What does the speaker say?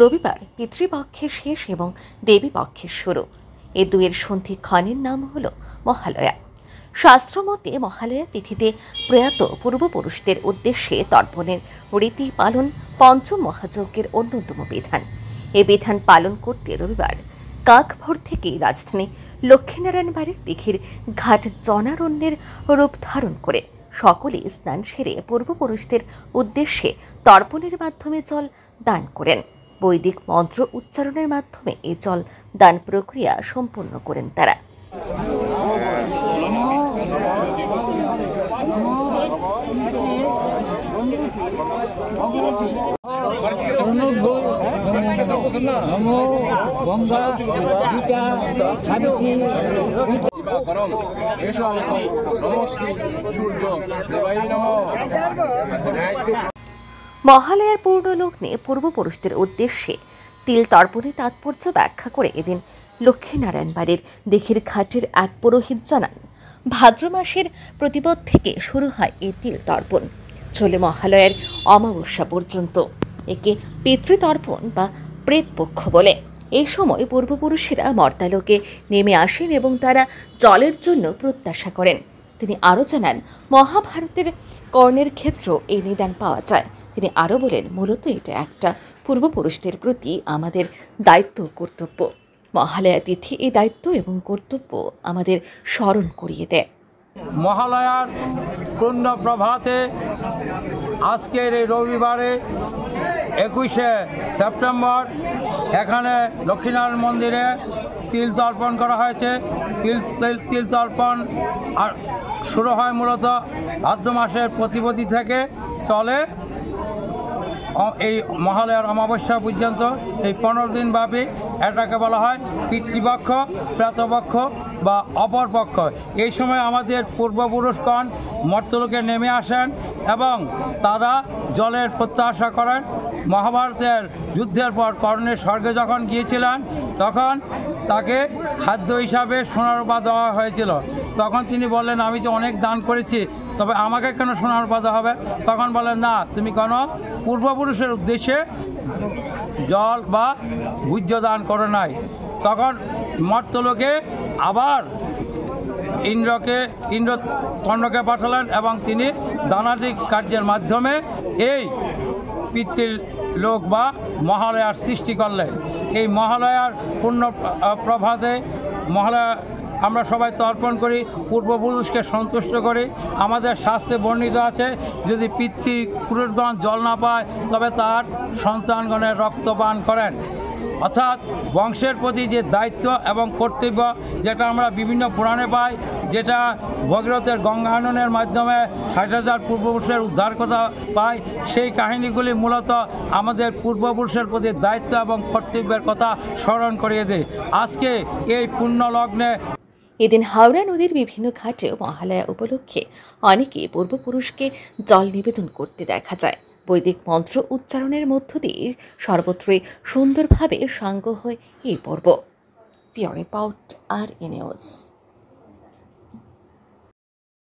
রবিবার পিতৃপক্ষের শেষ এবং দেবী পক্ষের শুরু। এ দুয়ের সন্ধিক্ষণের নাম হল মহালয়া। শাস্ত্রমতে মহালয়া তিথিতে প্রয়াত পূর্বপুরুষদের উদ্দেশ্যে তর্পণের রীতি পালন পঞ্চম মহাযজ্ঞের অন্যতম বিধান। এ বিধান পালন করতে রবিবার কাকভোর থেকেই রাজধানী লক্ষ্মীনারায়ণ বাড়ির দিঘির ঘাট জনারণ্যের রূপ ধারণ করে সকলে স্নান সেরে পূর্বপুরুষদের উদ্দেশ্যে তর্পণের মাধ্যমে জল দান করেন। বৈদিক মন্ত্র উচ্চারণের মাধ্যমে এই জল দান প্রক্রিয়া সম্পন্ন করেন তারা। মহালয়ার পূর্ণ লগ্নে পূর্বপুরুষদের উদ্দেশ্যে তিল তর্পণে তাৎপর্য ব্যাখ্যা করে এদিন লক্ষ্মীনারায়ণ বাড়ির দিঘির ঘাটের এক পুরোহিত জানান, ভাদ্র মাসের প্রতিপদ থেকে শুরু হয় এই তিল তর্পণ, চলে মহালয়ার অমাবস্যা পর্যন্ত। একে পিতৃতর্পণ বা প্রেতপক্ষ বলে। এই সময় পূর্বপুরুষেরা মর্তালোকে নেমে আসেন এবং তারা জলের জন্য প্রত্যাশা করেন। তিনি আরও জানান, মহাভারতের কর্ণের ক্ষেত্রেও এই নিদান পাওয়া যায়। তিনি আরও বলেন, মূলত এটা একটা পূর্বপুরুষদের প্রতি আমাদের দায়িত্ব কর্তব্য। মহালয়া তিথি এই দায়িত্ব এবং কর্তব্য আমাদের স্মরণ করিয়ে দেয়। মহালয়ার পূর্ণ প্রভাতে আজকের এই রবিবারে 21শে সেপ্টেম্বর এখানে লক্ষ্মীনারায়ণ মন্দিরে তিল তর্পণ করা হয়েছে। তিল তর্পণ আর শুরু হয় মূলত ভাদ্র মাসের প্রতিপত্তি থেকে চলে এই মহালয়ার অমাবস্যা পর্যন্ত। এই 15 দিন ব্যাপী এটাকে বলা হয় পিতৃপক্ষ, প্রেতপক্ষ বা অপরপক্ষ। এই সময় আমাদের পূর্বপুরুষগণ মর্তলোকে নেমে আসেন এবং তারা জলের প্রত্যাশা করেন। মহাভারতের যুদ্ধের পর কর্ণের স্বর্গে যখন গিয়েছিলেন তখন তাকে খাদ্য হিসাবে সোনার রূপা দেওয়া হয়েছিল। তখন তিনি বললেন, আমি তো অনেক দান করেছি, তবে আমাকে কেন সোনার রূপা দেওয়া হবে? তখন বলেন, না, তুমি কোনো পূর্বপুরুষের উদ্দেশ্যে জল বা ভোজ্য দান করো নাই। তখন মর্তলোকে আবার ইন্দ্র কর্ণকে পাঠালেন এবং তিনি দানাদিক কার্যের মাধ্যমে এই পিতৃর লোক বা মহালয়ার সৃষ্টি করলেন। এই মহালয়ার পূর্ণ প্রভাতে মহালয়া আমরা সবাই তর্পণ করি, পূর্বপুরুষকে সন্তুষ্ট করি। আমাদের শাস্ত্রে বর্ণিত আছে, যদি পিতৃপুরুষগণ জল না পায় তবে তার সন্তানগণের রক্তপান করেন। অর্থাৎ বংশের প্রতি যে দায়িত্ব এবং কর্তব্য, যেটা আমরা বিভিন্ন পুরাণে পাই, যেটা ভগীরথের গঙ্গাননের মাধ্যমে 60,000 পূর্বপুরুষের উদ্ধার কথা পাই, সেই কাহিনীগুলি মূলত আমাদের পূর্বপুরুষের প্রতি দায়িত্ব এবং কর্তব্যের কথা স্মরণ করিয়ে দেয়। আজকে এই পুণ্য লগ্নে এদিন হাওড়া নদীর বিভিন্ন ঘাটেও মহালয়া উপলক্ষে অনেকে পূর্বপুরুষকে জল নিবেদন করতে দেখা যায়। বৈদিক মন্ত্র উচ্চারণের মধ্য দিয়ে সর্বত্রই সুন্দরভাবে সাঙ্গ হয় এই পর্ব। রিপোর্ট আর নিউজ।